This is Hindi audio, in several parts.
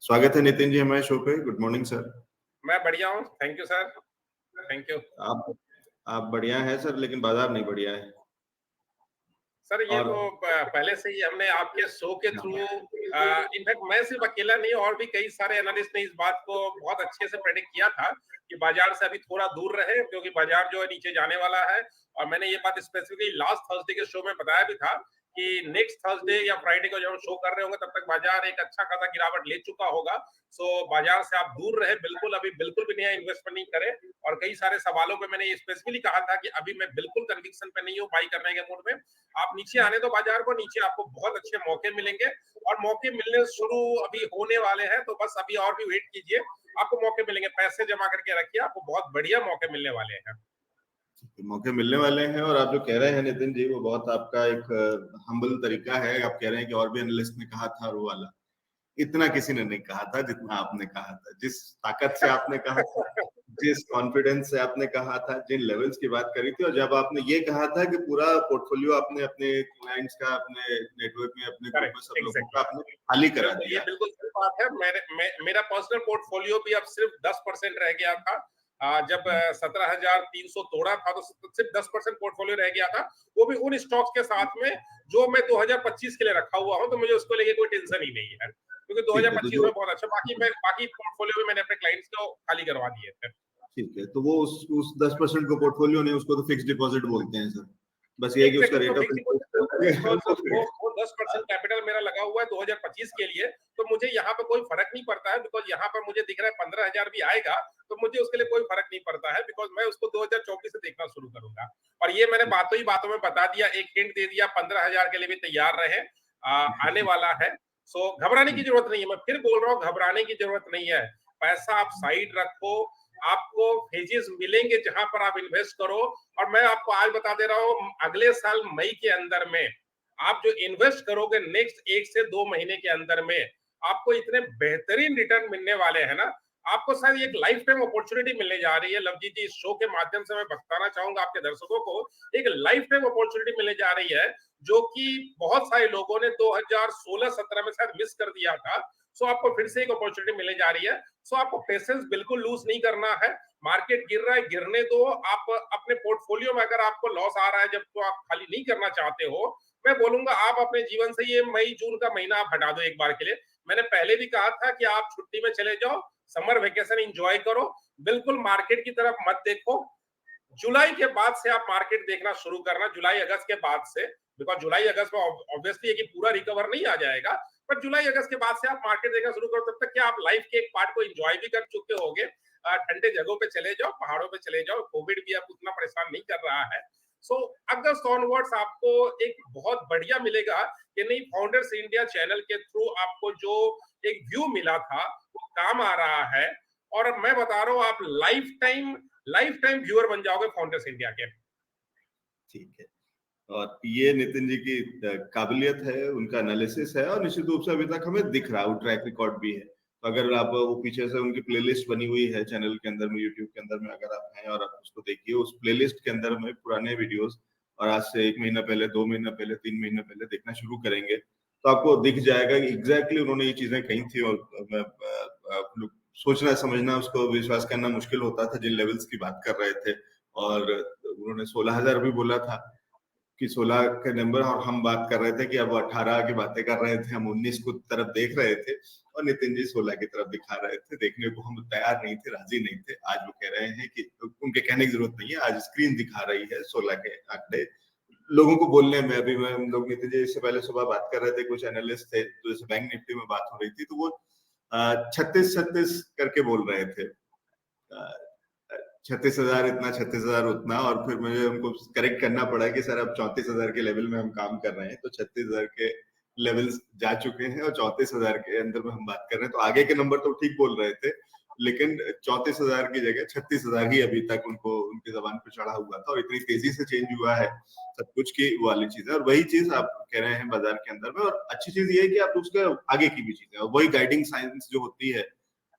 स्वागत है नितिन जी हमारे शो पे। Good morning sir. मैं बढ़िया हूँ, thank you sir, thank you. आप आप बढ़िया है सर, लेकिन बाजार नहीं बढ़िया है। सर ये और तो पहले से ही हमने आपके शो के थ्रू इनफैक्ट मैं सिर्फ अकेला नहीं और भी कई सारे एनालिस्ट ने इस बात को बहुत अच्छे से प्रेडिक्ट किया था कि बाजार से अभी थोड़ा दूर रहे क्योंकि बाजार जो है नीचे जाने वाला है। और मैंने ये बात स्पेसिफिकली लास्ट थर्सडे के शो में बताया भी था कि नेक्स्ट थर्सडे या फ्राइडे को जब हम शो कर रहे होंगे तब तक बाजार एक अच्छा खासा गिरावट ले चुका होगा। सो बाजार से आप दूर रहे, बिल्कुल अभी बिल्कुल भी नया इन्वेस्टमेंट नहीं करें। और कई सारे सवालों पे मैंने ये स्पेसिफिकली कहा था कि अभी मैं बिल्कुल कन्विक्शन पे नहीं हूँ बाई करने के मूड में। आप नीचे आने दो बाजार को, नीचे आपको बहुत अच्छे मौके मिलेंगे और मौके मिलने शुरू अभी होने वाले हैं, तो बस अभी और भी वेट कीजिए, आपको मौके मिलेंगे। पैसे जमा करके रखिए, आपको बहुत बढ़िया मौके मिलने वाले हैं। मौके मिलने वाले हैं। और आप जो कह रहे हैं नितिन जी, वो बहुत आपका एक हम्बल तरीका है। आप कह रहे हैं कि और भी एनालिस्ट ने कहा था वो वाला। इतना किसी ने नहीं कहा था जितना आपने कहा था, जिस ताकत से आपने कहा था, जिस कॉन्फिडेंस से आपने कहा था, जिन लेवल्स की बात करी थी, और जब आपने ये कहा था कि पूरा पोर्टफोलियो आपने अपने क्लाइंट्स का, अपने नेटवर्क में, अपने ग्रुप में सब लोगों का आपने खाली करा बिल्कुल, ये दिया। बिल्कुल सही बात है। मेरा पर्सनल पोर्टफोलियो भी अब सिर्फ 10% रह गया था। जब 17,300 तोड़ा था तो सिर्फ 10% पोर्टफोलियो रह गया था, वो भी उन स्टॉक्स के साथ में जो मैं 2025 के लिए रखा हुआ हूँ, तो मुझे उसको लेके कोई टेंशन ही नहीं है क्योंकि ठीक है, तो 2025 जो में बहुत अच्छा बाकी पोर्टफोलियो भी मैंने अपने क्लाइंट्स को खाली करवा दिए थे। ठीक है, तो वो उस 10% को पोर्टफोलियो नहीं, उसको तो फिक्स डिपॉजिट बोलते हैं सर। बस ये है कि उसका एग्जैक्टली, तो rate of fix deposit interest because वो 10% कैपिटल मेरा लगा हुआ है 2025 के लिए, तो मुझे यहाँ पे कोई फर्क नहीं पड़ता है बिकॉज यहाँ पर मुझे दिख रहा है 15,000 भी आएगा तो मुझे उसके लिए कोई फर्क नहीं पड़ता है बिकॉज मैं उसको 2024 से देखना शुरू करूंगा। और ये मैंने बातों ही बातों में बता दिया, एक हिंट दे दिया, 15,000 के लिए भी तैयार रहे, आने वाला है। सो घबराने की जरूरत नहीं है, मैं फिर बोल रहा हूँ घबराने की जरूरत नहीं है। पैसा आप साइड रखो, आपको फेजेस मिलेंगे जहां पर आप इन्वेस्ट करो। और मैं आपको आज बता दे रहा हूं, अगले साल मई के अंदर में आप जो इन्वेस्ट करोगे नेक्स्ट 1 से 2 महीने के अंदर में आपको इतने बेहतरीन रिटर्न मिलने वाले हैं ना, आपको शायद एक लाइफ टाइम अपॉर्चुनिटी मिलने जा रही है। लवजीत जी, इस शो के माध्यम से मैं बताना चाहूंगा आपके दर्शकों को, एक लाइफ टाइम अपॉर्चुनिटी मिलने जा रही है जो कि बहुत सारे लोगों ने 2016-17 में शायद मिस कर दिया था। सो आपको फिर से एक अपॉर्चुनिटी मिलने जा रही है। सो आपको पेशेंस बिल्कुल लूज नहीं करना है। मार्केट गिर रहा है, गिरने दो। आप अपने पोर्टफोलियो में अगर आपको लॉस आ रहा है जब, तो आप खाली नहीं करना चाहते हो, मैं बोलूंगा आप अपने जीवन से ये मई जून का महीना आप हटा दो एक बार के लिए। मैंने पहले भी कहा था कि आप छुट्टी में चले जाओ, समर वेकेशन एंजॉय करो, बिल्कुल मार्केट की तरफ मत देखो। जुलाई के बाद से आप मार्केट देखना शुरू करना, जुलाई अगस्त के बाद से, बिकॉज जुलाई अगस्त में ऑब्वियसली कि पूरा रिकवर नहीं आ जाएगा, पर जुलाई अगस्त के बाद से आप मार्केट देखना शुरू करो। तब तक क्या आप लाइफ के एक पार्ट को एंजॉय भी कर चुके होंगे। ठंडे जगहों पे चले जाओ, पहाड़ों पे चले जाओ, कोविड भी अब उतना परेशान नहीं कर रहा है। सो अगस्त ऑनवर्ड्स आपको एक बहुत बढ़िया मिलेगा कि नहीं, फाउंडर्स इंडिया चैनल के थ्रू आपको जो एक व्यू मिला था वो काम आ रहा है। और मैं बता रहा हूँ आप लाइफ टाइम व्यूअर बन जाओगे फाउंडर्स इंडिया के। ठीक है। और ये नितिन जी की काबिलियत है, उनका एनालिसिस है, और निश्चित रूप से अभी तक हमें दिख रहा है, वो ट्रैक रिकॉर्ड भी है। तो अगर आप वो पीछे से उनकी प्लेलिस्ट बनी हुई है चैनल के अंदर में, यूट्यूब के अंदर में, अगर आप हैं और आप उसको देखिए, उस प्लेलिस्ट के अंदर में पुराने वीडियोस, और आज से 1 महीना पहले, 2 महीना पहले, 3 महीना पहले देखना शुरू करेंगे तो आपको दिख जाएगा कि एग्जैक्टली उन्होंने ये चीजें कही थी। और आप लोग सोचना समझना, उसको विश्वास करना मुश्किल होता था जिन लेवल्स की बात कर रहे थे। और उन्होंने 16,000 भी बोला था कि 16 के नंबर, और हम बात कर रहे थे कि अब 18 की बातें कर रहे थे, हम 19 को तरफ देख रहे थे, और नितिन जी 16 की तरफ दिखा रहे थे। देखने को हम तैयार नहीं थे, राजी नहीं थे। आज वो कह रहे हैं कि उनके कहने की जरूरत नहीं है, आज स्क्रीन दिखा रही है 16 के आंकड़े लोगों को बोलने में। अभी मैं, हम लोग नितिन जी इससे पहले सुबह बात कर रहे थे, कुछ एनालिस्ट थे, तो जैसे बैंक निफ्टी में बात हो रही थी, तो वो 36-36 करके बोल रहे थे, 36,000 इतना, 36,000 उतना। और फिर मुझे उनको करेक्ट करना पड़ा कि सर अब 34,000 के लेवल में हम काम कर रहे हैं, तो 36,000 के लेवल्स जा चुके हैं और 34,000 के अंदर में हम बात कर रहे हैं। तो आगे के नंबर तो ठीक बोल रहे थे, लेकिन 34,000 की जगह 36,000 ही अभी तक उनको, उनकी जबान पर चढ़ा हुआ था। और इतनी तेजी से चेंज हुआ है सब कुछ की वो वाली चीज है। और वही चीज आप कह रहे हैं बाजार के अंदर में। और अच्छी चीज ये है कि आप उसके आगे की भी चीज है, और वही गाइडिंग साइंस जो होती है,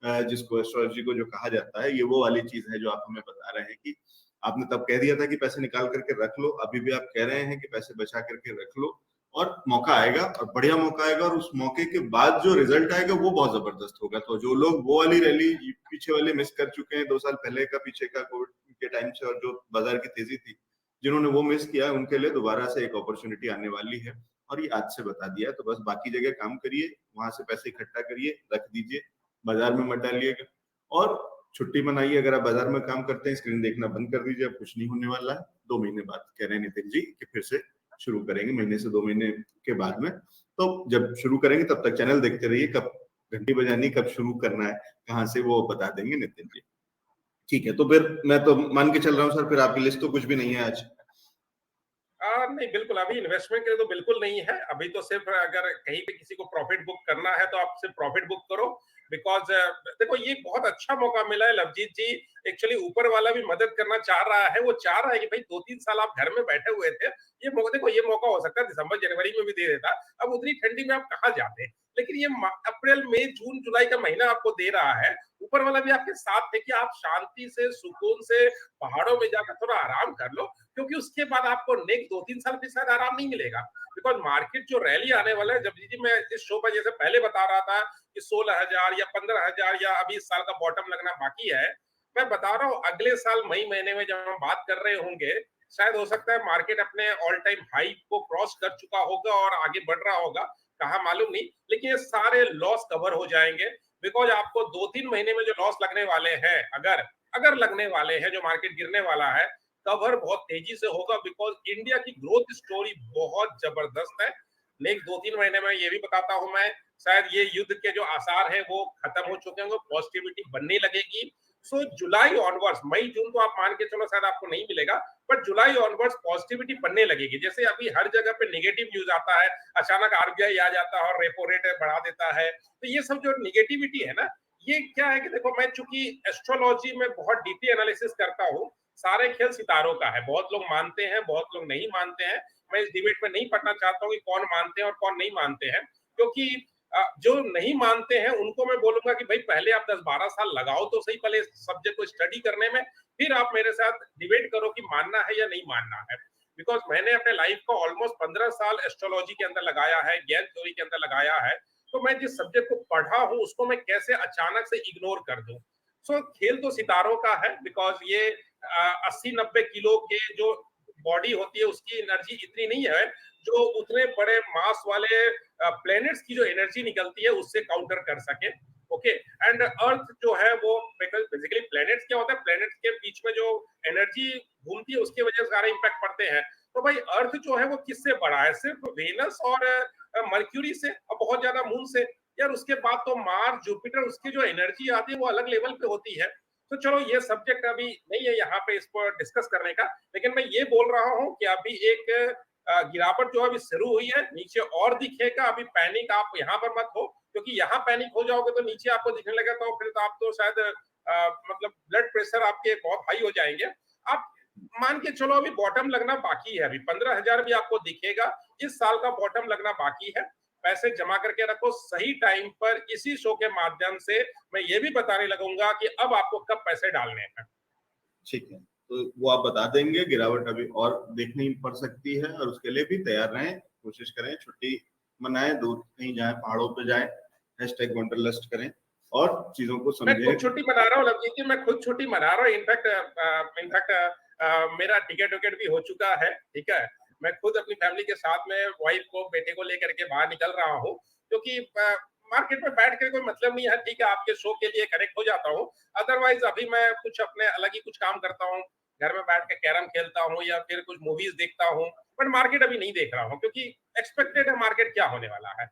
जिसको एस्ट्रोलॉजी को जो कहा जाता है, ये वो वाली चीज है जो आप हमें बता रहे हैं कि आपने तब कह दिया था कि पैसे निकाल करके रख लो, अभी भी आप कह रहे हैं कि पैसे बचा करके रख लो। और मौका आएगा और बढ़िया मौका आएगा, और उस मौके के बाद जो रिजल्ट आएगा वो बहुत जबरदस्त होगा। तो जो लोग वो वाली रैली पीछे वाले मिस कर चुके हैं 2 साल पहले का, पीछे का कोविड के टाइम से, और जो बाजार की तेजी थी, जिन्होंने वो मिस किया, उनके लिए दोबारा से एक अपॉर्चुनिटी आने वाली है, और ये आज से बता दिया। तो बस बाकी जगह काम करिए, वहां से पैसे इकट्ठा करिए, रख दीजिए, बाजार में मत डालिएगा, और छुट्टी मनाइए। अगर आप बाजार में काम करते हैं, स्क्रीन देखना बंद कर दीजिए, अब कुछ नहीं होने वाला है। 2 महीने बाद कह रहे हैं नितिन जी कि फिर से शुरू करेंगे, महीने से 2 महीने के बाद में। तो जब शुरू करेंगे तब तक चैनल देखते रहिए, कब घंटी बजानी, कब शुरू करना है, कहाँ से, वो बता देंगे नितिन जी। ठीक है, तो फिर मैं तो मान के चल रहा हूँ सर, फिर आपकी लिस्ट तो कुछ भी नहीं है आज। नहीं, बिल्कुल अभी इन्वेस्टमेंट के लिए तो बिल्कुल नहीं है। अभी तो सिर्फ अगर कहीं पे किसी को प्रॉफिट बुक करना है तो आप सिर्फ प्रॉफिट बुक करो, बिकॉज देखो ये बहुत अच्छा मौका मिला है। लवजीत जी, एक्चुअली ऊपर वाला भी मदद करना चाह रहा है। वो चाह रहा है कि भाई 2-3 साल आप घर में बैठे हुए थे, ये मौका देखो, ये मौका हो सकता है दिसंबर जनवरी में भी दे देता। अब उतनी ठंडी में आप कहाँ जाते, लेकिन ये अप्रैल मई जून जुलाई का महीना आपको दे रहा है। ऊपर वाला भी आपके साथ है कि आप शांति से सुकून से पहाड़ों में जाकर थोड़ा आराम कर लो, क्योंकि उसके बाद आपको नेक्स्ट 2-3 साल भी शायद आराम नहीं मिलेगा। बिकॉज मार्केट जो रैली आने वाला है, जब जी मैं इस शो पर जैसे पहले बता रहा था कि 16,000 या 15,000 या अभी इस साल का बॉटम लगना बाकी है, मैं बता रहा हूँ अगले साल मई महीने में जब हम बात कर रहे होंगे, शायद हो सकता है मार्केट अपने ऑल टाइम हाई को क्रॉस कर चुका होगा और आगे बढ़ रहा होगा, कहा मालूम नहीं। लेकिन ये सारे लॉस कवर हो जाएंगे, बिकॉज आपको 2-3 महीने में जो लॉस लगने वाले हैं, अगर अगर लगने वाले हैं, जो मार्केट गिरने वाला है, कवर बहुत तेजी से होगा, बिकॉज इंडिया की ग्रोथ स्टोरी बहुत जबरदस्त है। नेक्स्ट 2-3 महीने में ये भी बताता हूं मैं, शायद ये युद्ध के जो आसार है वो खत्म हो चुके होंगे, पॉजिटिविटी बनने लगेगी। सो जुलाई ऑनवर्ड्स, मई जून तो आप मान के चलो शायद आपको नहीं मिलेगा, बट जुलाई ऑनवर्ड्स पॉजिटिविटी बनने लगेगी। जैसे अभी हर जगह पे नेगेटिव न्यूज आता है, अचानक आरबीआई आ जाता है और रेपो रेट बढ़ा देता है, तो ये सब जो नेगेटिविटी है ना, ये क्या है कि देखो, मैं चूंकि एस्ट्रोलॉजी में बहुत डीपली एनालिसिस करता हूँ, सारे खेल सितारों का है। बहुत लोग मानते हैं, बहुत लोग नहीं मानते हैं। मैं इस डिबेट में नहीं पढ़ना चाहता हूँ कि कौन मानते हैं और कौन नहीं मानते हैं, क्योंकि जो नहीं मानते हैं उनको मैं बोलूंगा कि भाई पहले आप 10-12 साल लगाओ तो सही, पहले सब्जेक्ट को स्टडी करने में, फिर आप मेरे साथ डिबेट करो कि मानना है या नहीं मानना है। बिकॉज मैंने अपने लाइफ को ऑलमोस्ट 15 साल एस्ट्रोलॉजी के अंदर लगाया है, ज्ञान थ्योरी के अंदर लगाया है, तो मैं जिस सब्जेक्ट को पढ़ा हूं उसको मैं कैसे अचानक से इग्नोर कर दूं। सो खेल तो सितारों का है, बिकॉज ये 80-90 किलो के जो बॉडी होती है उसकी एनर्जी इतनी नहीं है जो उतने बड़े मास वाले प्लैनेट्स की जो एनर्जी निकलती है उससे काउंटर कर सके। ओके, एंड अर्थ जो है वो बेसिकली, प्लैनेट्स क्या होता है, प्लैनेट्स के बीच में जो एनर्जी घूमती है उसकी वजह से सारे इंपैक्ट पड़ते हैं। तो भाई अर्थ जो है वो किससे बड़ा है, सिर्फ वेनस और मर्क्यूरी से, और बहुत ज्यादा मून से। यार उसके बाद तो मार्स जुपिटर, उसकी जो एनर्जी आती है वो अलग लेवल पे होती है। तो चलो ये सब्जेक्ट अभी नहीं है यहाँ पे इसको डिस्कस करने का, लेकिन मैं ये बोल रहा हूँ कि अभी एक गिरावट जो अभी शुरू हुई है, नीचे और दिखेगा। अभी पैनिक आप यहाँ पर मत हो, क्योंकि यहाँ पैनिक हो जाओगे तो नीचे आपको दिखने लगा तो फिर तो आप तो शायद मतलब ब्लड प्रेशर आपके बहुत हाई हो जाएंगे। आप मान के चलो अभी बॉटम लगना बाकी है, अभी 15,000 भी आपको दिखेगा, इस साल का बॉटम लगना बाकी है। पैसे जमा करके रखो, सही टाइम पर इसी शो के माध्यम से मैं ये भी बताने लगूंगा कि अब आपको कब पैसे डालने हैं। ठीक है, तो वो आप बता देंगे। गिरावट अभी और देखनी पड़ सकती है, और उसके लिए भी तैयार रहें, कोशिश करें, छुट्टी मनाएं, दूर कहीं जाएं, पहाड़ों पे जाएं, हैशटैग वंडरलस्ट करें और चीजों को मैं समझें। खुद छुट्टी मना रहा हूँ लवजीत जी, मैं खुद छुट्टी मना रहा हूँ। इनफैक्ट मेरा टिकट विकेट भी हो चुका है, ठीक है। मैं खुद अपनी फैमिली के साथ में वाइफ को, बेटे को लेकर के बाहर निकल रहा हूँ, क्योंकि मार्केट में बैठ कर कोई मतलब नहीं है। ठीक है, आपके शो के लिए कनेक्ट हो जाता हूँ, अदरवाइज अभी मैं कुछ अपने अलग ही कुछ काम करता हूँ। घर में बैठ के कैरम खेलता हूँ या फिर कुछ मूवीज देखता हूँ, बट मार्केट अभी नहीं देख रहा हूँ, क्योंकि एक्सपेक्टेड है मार्केट क्या होने वाला है।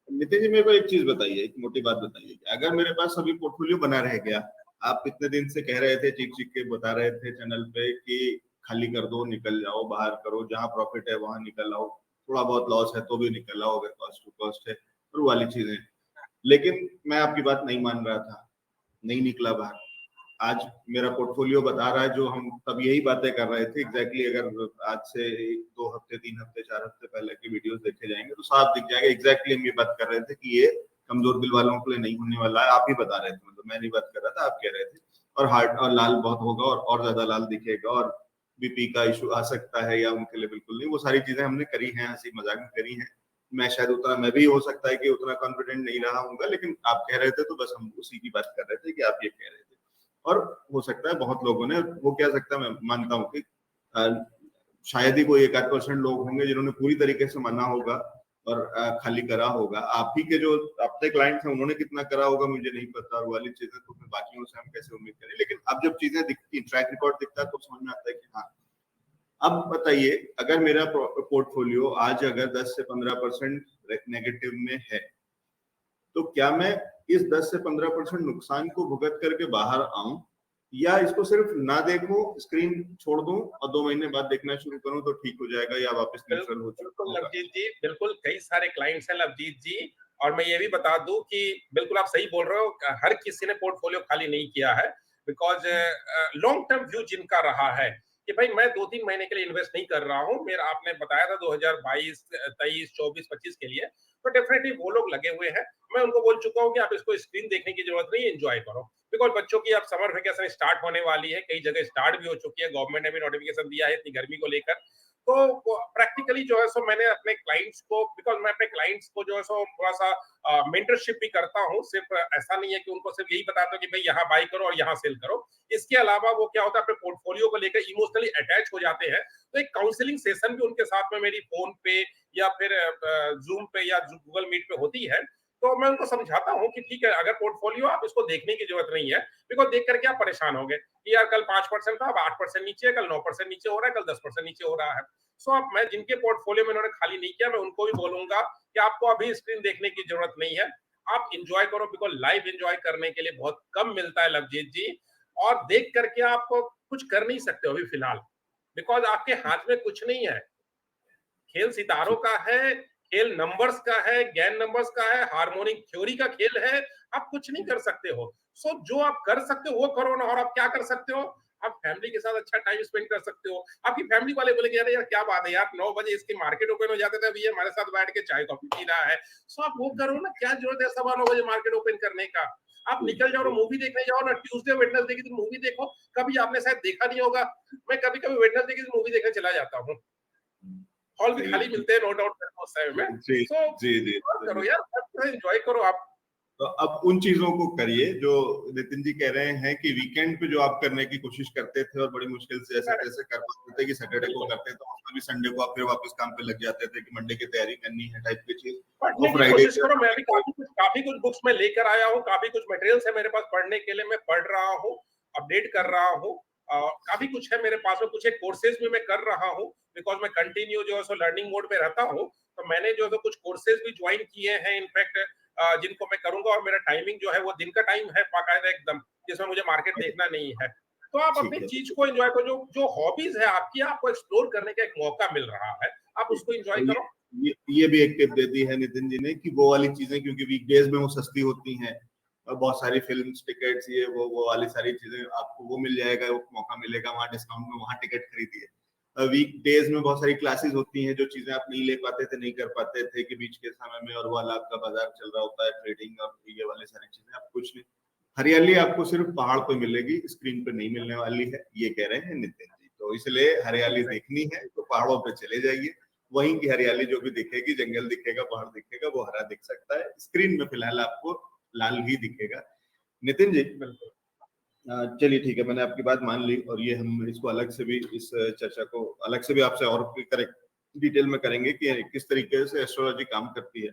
नितिन जी, मेरे को एक चीज बताइए, एक मोटी बात बताइए कि अगर मेरे पास अभी पोर्टफोलियो बना रह गया, आप इतने दिन से कह रहे थे, चीख चीख के बता रहे थे चैनल पे कि खाली कर दो, निकल जाओ, बाहर करो, जहां प्रॉफिट है वहां निकल आओ, थोड़ा बहुत लॉस है तो भी निकल आओ, अगर कॉस्ट टू कॉस्ट है, और वाली चीजें। लेकिन मैं आपकी बात नहीं मान रहा था, नहीं निकला बाहर। आज मेरा पोर्टफोलियो बता रहा है, जो हम तब यही बातें कर रहे थे एग्जैक्टली। अगर आज से 2 हफ्ते, 3 हफ्ते, 4 हफ्ते पहले की वीडियोस देखे जाएंगे तो साफ दिख जाएगा एग्जैक्टली हम ये बात कर रहे थे कि ये कमजोर दिल वालों के लिए नहीं होने वाला है। आप ही बता रहे थे, मतलब मैं नहीं बात कर रहा था, आप कह रहे थे। और हार्ट और लाल बहुत होगा, और ज्यादा लाल दिखेगा, और बीपी का इशू आ सकता है या उनके लिए बिल्कुल नहीं, वो सारी चीजें हमने करी हैं, हंसी मजाक में करी हैं। मैं शायद उतना, मैं भी हो सकता है कि उतना कॉन्फिडेंट नहीं रहा हूँगा, लेकिन आप कह रहे थे तो बस हम उसी की बात कर रहे थे कि आप ये कह रहे थे। और हो सकता है बहुत लोगों ने वो कह सकता है, मैं मानता हूँ कि शायद ही कोई 1-8% लोग होंगे जिन्होंने पूरी तरीके से माना होगा और खाली करा होगा। आप ही के जो अपने क्लाइंट्स हैं उन्होंने कितना करा होगा मुझे नहीं पता, और वाली चीजें तो फिर बाकियों से हम कैसे उम्मीद करें। लेकिन अब जब चीजें दिखती, ट्रैक रिकॉर्ड दिखता है तो समझ में आता है कि हाँ। अब बताइए, अगर मेरा पोर्टफोलियो आज अगर 10 से 15% नेगेटिव में है, तो क्या मैं इस 10 से 15% नुकसान को भुगत करके बाहर आऊं, या इसको सिर्फ ना देखूं, स्क्रीन छोड़ दूं और 2 महीने बाद देखना शुरू करूं तो ठीक हो जाएगा या वापस न्यूट्रल हो चुका बिल्कुल होगा? लवजीत जी, बिल्कुल कई सारे क्लाइंट्स हैं लवजीत जी। और मैं ये भी बता दूं कि बिल्कुल आप सही बोल रहे हो, हर किसी ने पोर्टफोलियो खाली नहीं किया है। बिकॉज लॉन्ग टर्म व्यू जिनका रहा है कि भाई मैं 2-3 महीने के लिए इन्वेस्ट नहीं कर रहा हूँ, मेरा आपने बताया था 2022, 23, 24, 25 के लिए, तो डेफिनेटली वो लोग लगे हुए हैं। मैं उनको बोल चुका हूँ कि आप इसको स्क्रीन देखने की जरूरत नहीं, एंजॉय करो। बिकॉज बच्चों की अब समर वेकेशन स्टार्ट होने वाली है, कई जगह स्टार्ट भी हो चुकी है, गवर्नमेंट ने भी नोटिफिकेशन दिया है इतनी गर्मी को लेकर। तो प्रैक्टिकली जो है सो मैंने अपने क्लाइंट्स को, बिकॉज मैं अपने क्लाइंट्स को जो है सो थोड़ा सा मेंटरशिप भी करता हूँ। सिर्फ ऐसा नहीं है कि उनको सिर्फ यही बताता हूँ कि भाई यहाँ बाई करो और यहाँ सेल करो। इसके अलावा वो क्या होता है, अपने पोर्टफोलियो को लेकर इमोशनली अटैच हो जाते हैं, तो एक काउंसलिंग सेशन भी उनके साथ में मेरी फोन पे या फिर जूम पे या गूगल मीट पे होती है। तो मैं उनको समझाता हूँ कि ठीक है, अगर पोर्टफोलियो आप इसको देखने की जरूरत नहीं है, बिकॉज देख करके आप परेशान हो गए कि यार कल 5% था, अब 8% नीचे है, कल 9% नीचे हो रहा है, कल 10% नीचे हो रहा है। सो अब मैं जिनके पोर्टफोलियो में उन्होंने खाली नहीं किया, मैं उनको भी बोलूंगा कि आपको अभी स्क्रीन देखने की जरूरत नहीं है, आप इंजॉय करो। बिकॉज लाइव इंजॉय करने के लिए बहुत कम मिलता है लवजीत जी, और देख करके आप कुछ कर नहीं सकते हो अभी फिलहाल, बिकॉज आपके हाथ में कुछ नहीं है। खेल सितारों का है, खेल नंबर्स का है, गैन नंबर्स का है, हार्मोनिक थ्योरी का खेल है। आप कुछ नहीं कर सकते हो। सो जो आप कर सकते हो वो करो ना। और आप क्या कर सकते हो, आप फैमिली के साथ अच्छा टाइम स्पेंड कर सकते हो। आपकी फैमिली वाले बोलेंगे अरे यार क्या बात है यार, 9 बजे इसकी मार्केट ओपन हो जाते थे, अभी ये हमारे साथ बैठ के चाय कॉफी पी रहा है। सो आप वो करो ना, क्या जरूरत है 9:15 बजे मार्केट ओपन करने का। आप निकल जाओ, मूवी देखने जाओ ना, ट्यूसडे वेडनेसडे की दिन मूवी देखो। कभी आपने शायद देखा नहीं होगा, मैं कभी कभी वेडनेसडे की दिन मूवी देखने चला जाता हूँ। हॉल भी सही खाली है। मिलते हैं, नो डाउट उस टाइम में। जी सो जी जी। करो यार, एंजॉय करो आप। तो अब उन चीजों को करिए जो नितिन जी कह रहे हैं कि वीकेंड पे जो आप करने की कोशिश करते थे और बड़ी मुश्किल से जैसे तैसे कर पाते थे, कि सैटरडे को करते थे, उसमें भी संडे को आप फिर वापस काम पे लग जाते थे कि मंडे की तैयारी करनी है टाइप की चीज, पढ़ने वो की फ्राइडे कोशिश करो। मैं भी काफी कुछ बुक्स में लेकर आया हूँ, काफी कुछ मटेरियल्स है मेरे पास पढ़ने के लिए, मैं पढ़ रहा हूँ, अपडेट कर रहा हूँ। काफी कुछ है मेरे पास में, कुछ एक कोर्सेज भी मैं कर रहा हूँ, बिकॉज मैं कंटिन्यू जो है सो लर्निंग मोड में रहता हूँ। तो मैंने जो है कुछ कोर्सेज भी ज्वाइन किए हैं इनफैक्ट, जिनको मैं करूंगा। और मेरा टाइमिंग जो है वो दिन का टाइम है बाकायदा एकदम, जिसमें मुझे मार्केट देखना नहीं है। तो आप ठीक अपनी है। चीज को एंजॉय करो, जो जो हॉबीज है आपकी, आपको एक्सप्लोर करने का एक मौका मिल रहा है, आप उसको एंजॉय तो करो। ये भी एक टिप दे दी है नितिन जी ने कि वो वाली चीजें, क्योंकि वीकडेज में वो सस्ती होती हैं और बहुत सारी फिल्म टिकट्स, ये वो वाली सारी चीजें आपको वो मिल जाएगा, वो मौका मिलेगा वहां डिस्काउंट में, वहां टिकट खरीदिए। वीक डेज में बहुत सारी क्लासेस होती हैं जो चीजें आप नहीं ले पाते थे, नहीं कर पाते थे कि बीच के समय में, और वाला आपका बाजार चल रहा होता है, ट्रेडिंग और ये वाली सारी चीजें, आप कुछ नहीं। हरियाली आपको सिर्फ पहाड़ पे मिलेगी, स्क्रीन पे नहीं मिलने वाली है, ये कह रहे हैं नितिन जी। तो इसलिए हरियाली देखनी है तो पहाड़ों पे चले जाइए, वहीं की हरियाली जो भी दिखेगी, जंगल दिखेगा, पहाड़ दिखेगा, वो हरा दिख सकता है, स्क्रीन में फिलहाल आपको लाल ही दिखेगा। नितिन जी, बिल्कुल। चलिए ठीक है, मैंने आपकी बात मान ली, और ये हम इसको अलग से भी, इस चर्चा को अलग से भी आपसे और करेक्ट डिटेल में करेंगे कि किस तरीके से एस्ट्रोलॉजी काम करती है।